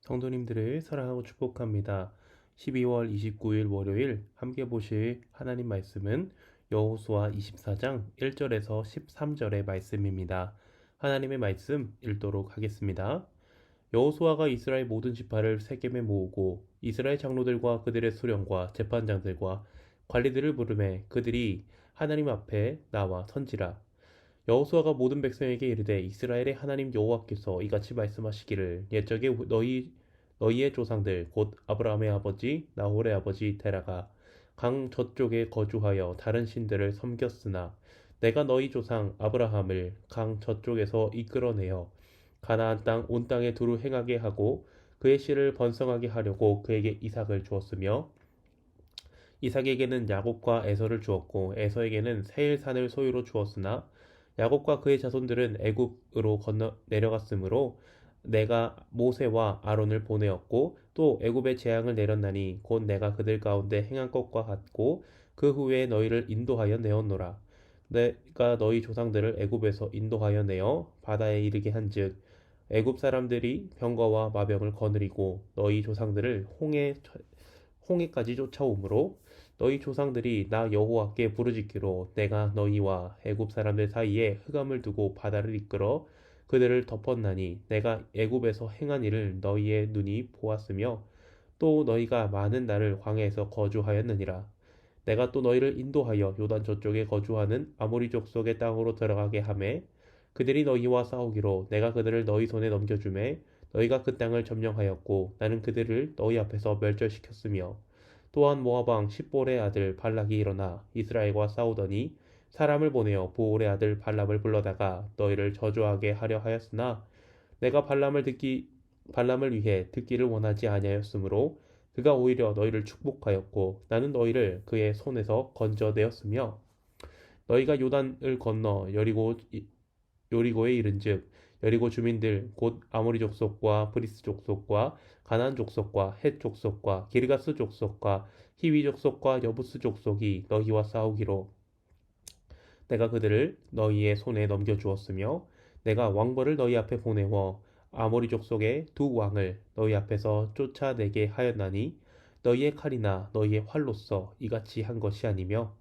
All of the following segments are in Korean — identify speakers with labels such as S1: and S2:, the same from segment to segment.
S1: 성도님들을 사랑하고 축복합니다. 12월 29일 월요일 함께 보실 하나님 말씀은 여호수아 24장 1절에서 13절의 말씀입니다. 하나님의 말씀 읽도록 하겠습니다. 여호수아가 이스라엘 모든 지파를 세겜에 모으고 이스라엘 장로들과 그들의 수령과 재판장들과 관리들을 부르매 그들이 하나님 앞에 나와 선지라. 여호수아가 모든 백성에게 이르되 이스라엘의 하나님 여호와께서 이같이 말씀하시기를 옛적에 너희의 조상들 곧 아브라함의 아버지 나홀의 아버지 데라가 강 저쪽에 거주하여 다른 신들을 섬겼으나 내가 너희 조상 아브라함을 강 저쪽에서 이끌어내어 가나안 땅 온 땅에 두루 행하게 하고 그의 씨를 번성하게 하려고 그에게 이삭을 주었으며 이삭에게는 야곱과 에서를 주었고 에서에게는 세일산을 소유로 주었으나 야곱과 그의 자손들은 애굽으로 건너 내려갔으므로 내가 모세와 아론을 보내었고 또 애굽에 재앙을 내렸나니 곧 내가 그들 가운데 행한 것과 같고 그 후에 너희를 인도하여 내었노라. 내가 너희 조상들을 애굽에서 인도하여 내어 바다에 이르게 한즉 애굽 사람들이 병거와 마병을 거느리고 너희 조상들을 홍해까지 쫓아오므로 너희 조상들이 나 여호와께 부르짖기로 내가 너희와 애굽 사람들 사이에 흑암을 두고 바다를 이끌어 그들을 덮었나니 내가 애굽에서 행한 일을 너희의 눈이 보았으며 또 너희가 많은 날을 광야에서 거주하였느니라. 내가 또 너희를 인도하여 요단 저쪽에 거주하는 아모리 족속의 땅으로 들어가게 하매 그들이 너희와 싸우기로 내가 그들을 너희 손에 넘겨주매 너희가 그 땅을 점령하였고 나는 그들을 너희 앞에서 멸절시켰으며 또한 모압 왕 십볼의 아들 발락이 일어나 이스라엘과 싸우더니 사람을 보내어 보올의 아들 발람을 불러다가 너희를 저주하게 하려 하였으나 내가 발람을 위해 듣기를 원하지 아니하였으므로 그가 오히려 너희를 축복하였고 나는 너희를 그의 손에서 건져내었으며 너희가 요단을 건너 요리고에 이른즉 여리고 주민들 곧 아모리 족속과 브리스 족속과 가나안 족속과 헷 족속과 기르가스 족속과 히위 족속과 여부스 족속이 너희와 싸우기로 내가 그들을 너희의 손에 넘겨주었으며 내가 왕벌을 너희 앞에 보내어 아모리 족속의 두 왕을 너희 앞에서 쫓아내게 하였나니 너희의 칼이나 너희의 활로써 이같이 한 것이 아니며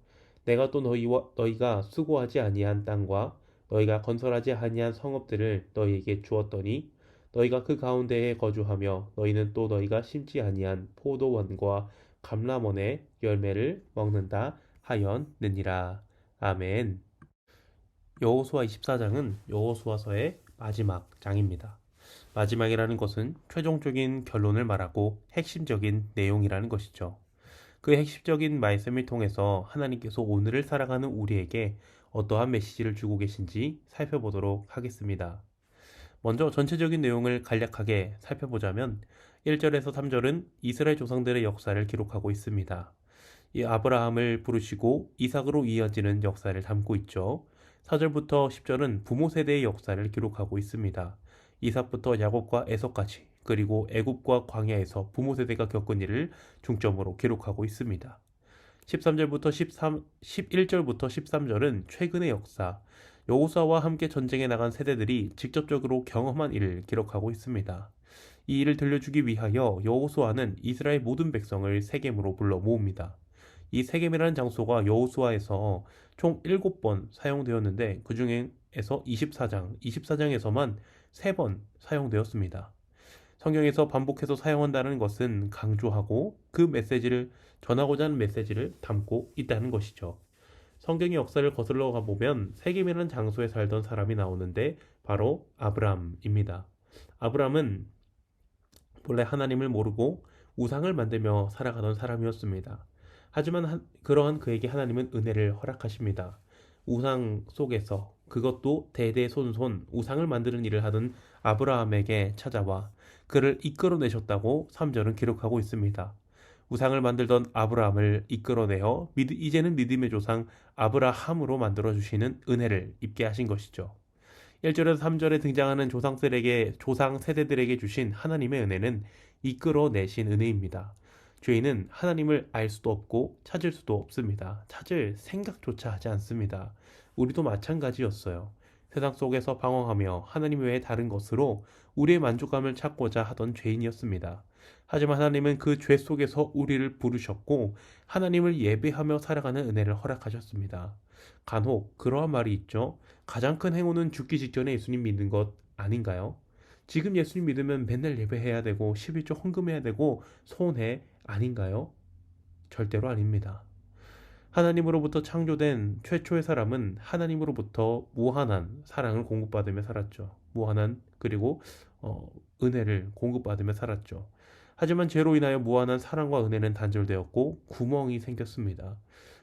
S1: 내가 또 너희가 수고하지 아니한 땅과 너희가 건설하지 아니한 성읍들을 너희에게 주었더니 너희가 그 가운데에 거주하며 너희는 또 너희가 심지 아니한 포도원과 감람원의 열매를 먹는다 하였느니라. 아멘. 여호수아 24장은 여호수아서의 마지막 장입니다. 마지막이라는 것은 최종적인 결론을 말하고 핵심적인 내용이라는 것이죠. 그 핵심적인 말씀을 통해서 하나님께서 오늘을 살아가는 우리에게 어떠한 메시지를 주고 계신지 살펴보도록 하겠습니다. 먼저 전체적인 내용을 간략하게 살펴보자면 1절에서 3절은 이스라엘 조상들의 역사를 기록하고 있습니다. 이 아브라함을 부르시고 이삭으로 이어지는 역사를 담고 있죠. 4절부터 10절은 부모 세대의 역사를 기록하고 있습니다. 이삭부터 야곱과 에서까지 그리고 애굽과 광야에서 부모 세대가 겪은 일을 중점으로 기록하고 있습니다. 11절부터 13절은 최근의 역사, 여호수아와 함께 전쟁에 나간 세대들이 직접적으로 경험한 일을 기록하고 있습니다. 이 일을 들려주기 위하여 여호수아는 이스라엘 모든 백성을 세겜으로 불러 모읍니다. 이 세겜이라는 장소가 여호수아에서 총 7번 사용되었는데 그 중에서 24장에서만 3번 사용되었습니다. 성경에서 반복해서 사용한다는 것은 강조하고 그 메시지를 전하고자 하는 메시지를 담고 있다는 것이죠. 성경의 역사를 거슬러 가보면 세겜이라는 장소에 살던 사람이 나오는데 바로 아브람입니다. 아브람은 본래 하나님을 모르고 우상을 만들며 살아가던 사람이었습니다. 하지만 그러한 그에게 하나님은 은혜를 허락하십니다. 우상 속에서 그것도 대대손손 우상을 만드는 일을 하던 아브라함에게 찾아와 그를 이끌어내셨다고 3절은 기록하고 있습니다. 우상을 만들던 아브라함을 이끌어내어 이제는 믿음의 조상 아브라함으로 만들어주시는 은혜를 입게 하신 것이죠. 1절에서 3절에 등장하는 조상 세대들에게 주신 하나님의 은혜는 이끌어내신 은혜입니다. 죄인은 하나님을 알 수도 없고 찾을 수도 없습니다. 찾을 생각조차 하지 않습니다. 우리도 마찬가지였어요. 세상 속에서 방황하며 하나님 외에 다른 것으로 우리의 만족감을 찾고자 하던 죄인이었습니다. 하지만 하나님은 그 죄 속에서 우리를 부르셨고 하나님을 예배하며 살아가는 은혜를 허락하셨습니다. 간혹 그러한 말이 있죠. 가장 큰 행운은 죽기 직전에 예수님 믿는 것 아닌가요? 지금 예수님 믿으면 맨날 예배해야 되고 11조 헌금해야 되고 손해 아닌가요? 절대로 아닙니다. 하나님으로부터 창조된 최초의 사람은 하나님으로부터 무한한 사랑을 공급받으며 살았죠. 무한한 그리고 은혜를 공급받으며 살았죠. 하지만 죄로 인하여 무한한 사랑과 은혜는 단절되었고 구멍이 생겼습니다.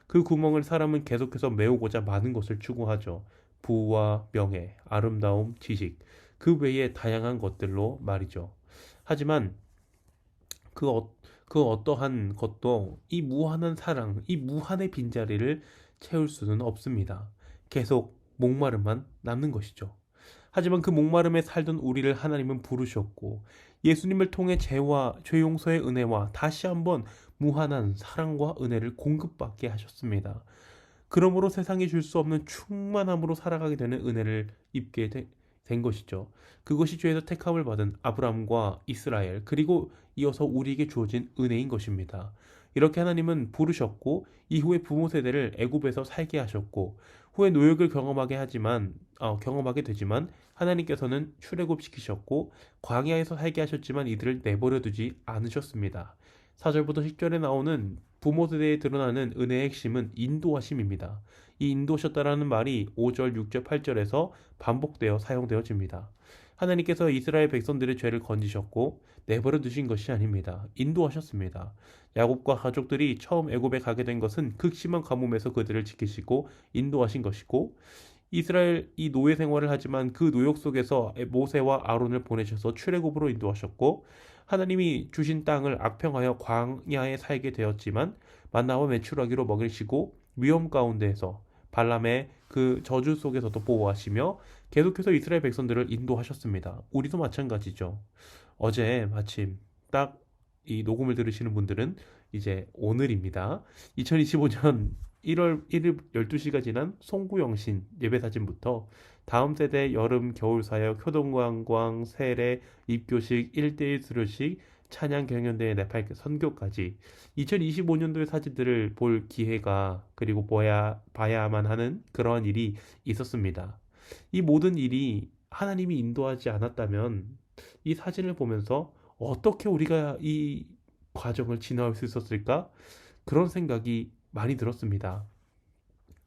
S1: 그 구멍을 사람은 계속해서 메우고자 많은 것을 추구하죠. 부와 명예, 아름다움, 지식, 그 외에 다양한 것들로 말이죠. 하지만 그, 그 어떠한 것도 이 무한한 사랑, 이 무한의 빈자리를 채울 수는 없습니다. 계속 목마름만 남는 것이죠. 하지만 그 목마름에 살던 우리를 하나님은 부르셨고 예수님을 통해 죄와 죄 용서의 은혜와 다시 한번 무한한 사랑과 은혜를 공급받게 하셨습니다. 그러므로 세상이 줄 수 없는 충만함으로 살아가게 되는 은혜를 입게 된 것이죠. 그것이 죄에서 택함을 받은 아브라함과 이스라엘 그리고 이어서 우리에게 주어진 은혜인 것입니다. 이렇게 하나님은 부르셨고 이후에 부모 세대를 애굽에서 살게 하셨고 후에 노역을 경험하게 되지만 하나님께서는 출애굽시키셨고 광야에서 살게 하셨지만 이들을 내버려 두지 않으셨습니다. 4절부터 10절에 나오는 부모 세대에 드러나는 은혜의 핵심은 인도하심입니다. 이 인도하셨다라는 말이 5절, 6절, 8절에서 반복되어 사용되어집니다. 하나님께서 이스라엘 백성들의 죄를 건지셨고 내버려 두신 것이 아닙니다. 인도하셨습니다. 야곱과 가족들이 처음 애굽에 가게 된 것은 극심한 가뭄에서 그들을 지키시고 인도하신 것이고 이스라엘이 노예 생활을 하지만 그 노역 속에서 모세와 아론을 보내셔서 출애굽으로 인도하셨고 하나님이 주신 땅을 악평하여 광야에 살게 되었지만 만나와 메추라기로 먹이시고 위험 가운데에서 발람의 그 저주 속에서도 보호하시며 계속해서 이스라엘 백성들을 인도하셨습니다. 우리도 마찬가지죠. 어제 마침 딱 이 녹음을 들으시는 분들은 이제 오늘입니다. 2025년 1월 1일 12시가 지난 송구영신 예배사진부터 다음 세대 여름 겨울 사역 효동관광 세례 입교식 1대1 수료식 찬양 경연대회 네팔 선교까지 2025년도의 사진들을 볼 기회가 그리고 봐야만 하는 그러한 일이 있었습니다. 이 모든 일이 하나님이 인도하지 않았다면 이 사진을 보면서 어떻게 우리가 이 과정을 지나올 수 있었을까? 그런 생각이 많이 들었습니다.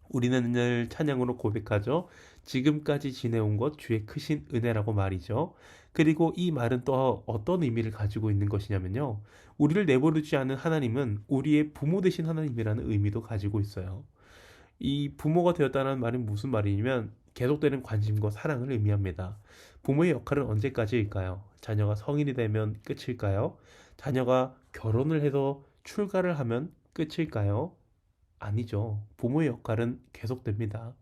S1: 우리는 늘 찬양으로 고백하죠. 지금까지 지내온 것 주의 크신 은혜라고 말이죠. 그리고 이 말은 또 어떤 의미를 가지고 있는 것이냐면요. 우리를 내버리지 않은 하나님은 우리의 부모 되신 하나님이라는 의미도 가지고 있어요. 이 부모가 되었다는 말은 무슨 말이냐면 계속되는 관심과 사랑을 의미합니다. 부모의 역할은 언제까지일까요? 자녀가 성인이 되면 끝일까요? 자녀가 결혼을 해서 출가를 하면 끝일까요? 아니죠. 부모의 역할은 계속됩니다.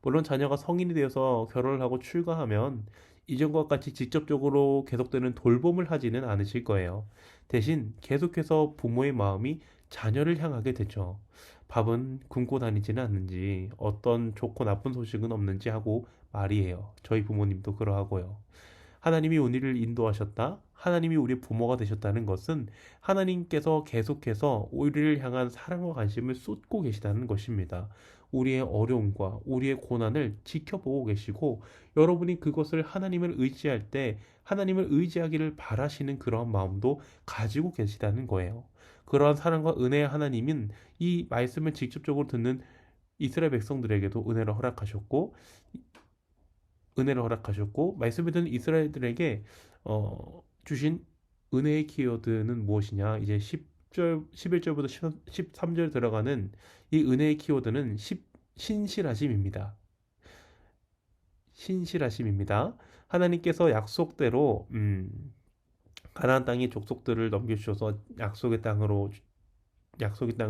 S1: 물론 자녀가 성인이 되어서 결혼을 하고 출가하면 이전과 같이 직접적으로 계속되는 돌봄을 하지는 않으실 거예요. 대신 계속해서 부모의 마음이 자녀를 향하게 되죠. 밥은 굶고 다니지는 않는지, 어떤 좋고 나쁜 소식은 없는지 하고 말이에요. 저희 부모님도 그러하고요. 하나님이 우리를 인도하셨다. 하나님이 우리 부모가 되셨다는 것은 하나님께서 계속해서 우리를 향한 사랑과 관심을 쏟고 계시다는 것입니다. 우리의 어려움과 우리의 고난을 지켜보고 계시고 여러분이 그것을 하나님을 의지할 때 하나님을 의지하기를 바라시는 그러한 마음도 가지고 계시다는 거예요. 그러한 사랑과 은혜의 하나님은 이 말씀을 직접적으로 듣는 이스라엘 백성들에게도 은혜를 허락하셨고 말씀을 듣는 이스라엘들에게 주신 은혜의 키워드는 무엇이냐? 이제 10절, 11절부터 13절 들어가는 이 은혜의 키워드는 신실하심입니다. 신실하심입니다. 하나님께서 약속대로 가나안 땅의 족속들을 넘겨주셔서 약속의 땅을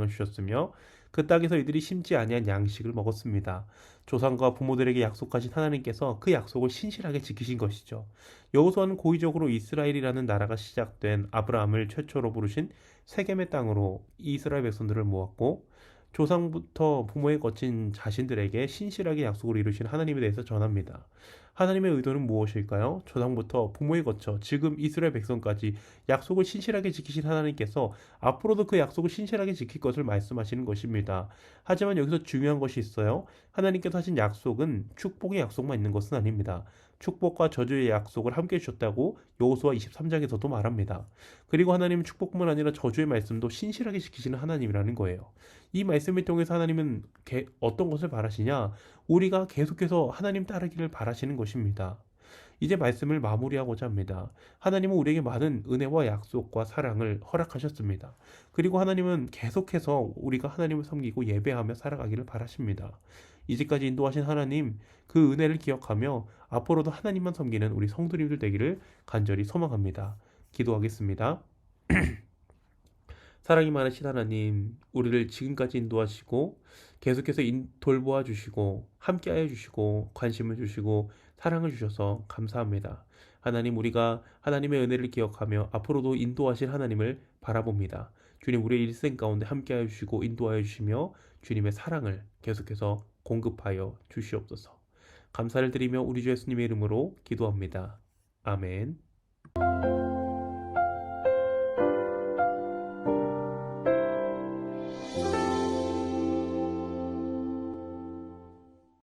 S1: 주셨으며 그 땅에서 이들이 심지 아니한 양식을 먹었습니다. 조상과 부모들에게 약속하신 하나님께서 그 약속을 신실하게 지키신 것이죠. 여호수아는 고의적으로 이스라엘이라는 나라가 시작된 아브라함을 최초로 부르신 세겜의 땅으로 이스라엘 백성들을 모았고 조상부터 부모에 거친 자신들에게 신실하게 약속을 이루신 하나님에 대해서 전합니다. 하나님의 의도는 무엇일까요? 조상부터 부모에 거쳐 지금 이스라엘 백성까지 약속을 신실하게 지키신 하나님께서 앞으로도 그 약속을 신실하게 지킬 것을 말씀하시는 것입니다. 하지만 여기서 중요한 것이 있어요. 하나님께서 하신 약속은 축복의 약속만 있는 것은 아닙니다. 축복과 저주의 약속을 함께 주셨다고 여호수아 23장에서도 말합니다. 그리고 하나님은 축복뿐만 아니라 저주의 말씀도 신실하게 지키시는 하나님이라는 거예요. 이 말씀을 통해서 하나님은 어떤 것을 바라시냐? 우리가 계속해서 하나님 따르기를 바라시는 것입니다. 이제 말씀을 마무리하고자 합니다. 하나님은 우리에게 많은 은혜와 약속과 사랑을 허락하셨습니다. 그리고 하나님은 계속해서 우리가 하나님을 섬기고 예배하며 살아가기를 바라십니다. 이제까지 인도하신 하나님, 그 은혜를 기억하며 앞으로도 하나님만 섬기는 우리 성도님들 되기를 간절히 소망합니다. 기도하겠습니다. 사랑이 많으신 하나님, 우리를 지금까지 인도하시고 계속해서 돌보아 주시고 함께하여 주시고 관심을 주시고 사랑을 주셔서 감사합니다. 하나님, 우리가 하나님의 은혜를 기억하며 앞으로도 인도하실 하나님을 바라봅니다. 주님, 우리의 일생 가운데 함께하여 주시고 인도하여 주시며 주님의 사랑을 계속해서 공급하여 주시옵소서. 감사를 드리며 우리 주 예수님의 이름으로 기도합니다. 아멘.